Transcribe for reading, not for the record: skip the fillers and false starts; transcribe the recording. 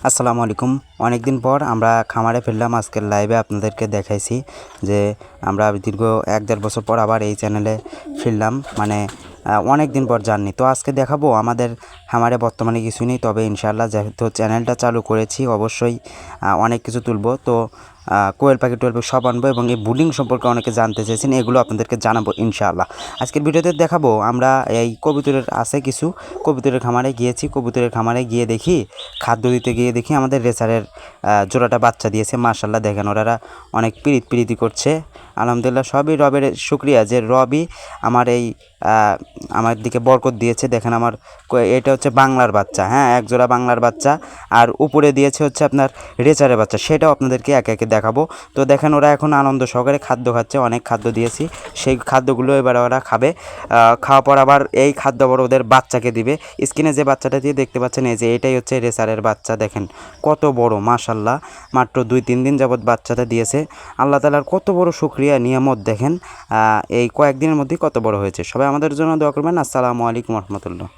আসসালামু আলাইকুম। অনেকদিন পর আমরা খামারে ফিরলাম। আজকের লাইভে আপনাদেরকে দেখাইছি যে আমরা দীর্ঘ 1-1.5 বছর পর আবার এই চ্যানেলে ফিরলাম, মানে অনেক দিন পর জার্নি। তো আজকে দেখাবো আমাদের খামারে বর্তমানে কিছুই নেই, তবে ইনশাআল্লাহ যেহেতু চ্যানেলটা চালু করেছি অবশ্যই অনেক কিছু তুলবো। তো কোয়েল পাখি টোয়েল পাখি সব আনবো এবং এই বুডিং সম্পর্কে অনেকে জানতে চেয়েছেন, এগুলো আপনাদেরকে জানাবো ইনশাআল্লাহ। আজকের ভিডিওতে দেখাবো আমরা এই কবুতরের আছে কিছু কবুতরের খামারে গিয়েছি। কবুতরের খামারে গিয়ে দেখি, খাদ্য দিতে গিয়ে দেখি আমাদের রেসারের জোড়াটা বাচ্চা দিয়েছে। মাশাআল্লাহ দেখেন ওরা অনেক প্রীতি করছে। আলহামদুলিল্লাহ, সবই রবের শুকরিয়া যে রবই আমার এই আমার দিকে বরকত দিয়েছে। দেখেন আমার এটা হচ্ছে বাংলার বাচ্চা, হ্যাঁ, এক জোড়া বাংলার বাচ্চা, আর উপরে দিয়েছে হচ্ছে আপনার রেচারের বাচ্চা। সেটাও আপনাদেরকে একে একে দেখাবো। তো দেখেন ওরা এখন আনন্দ সহকারে খাদ্য খাচ্ছে, অনেক খাদ্য দিয়েছি, সেই খাদ্যগুলো এবার ওরা খাবে। খাওয়ার পর আবার এই খাদ্য আবার ওদের বাচ্চাকে দিবে। স্ক্রিনে যে বাচ্চাটা দিয়ে দেখতে পাচ্ছেন, এই যে এটাই হচ্ছে রেসারের বাচ্চা। দেখেন কত বড়, মাশাআল্লাহ, মাত্র 2-3 দিন যাবৎ বাচ্চাটা দিয়েছে। আল্লাহ তাআলার কত বড় শুকরিয়া নিয়ামত, দেখেন এই কয়েকদিনের মধ্যেই কত বড় হয়েছে। সবাই আমাদের জন্য দোয়া করবেন। আসসালামু আলাইকুম রহমতুল্লাহ।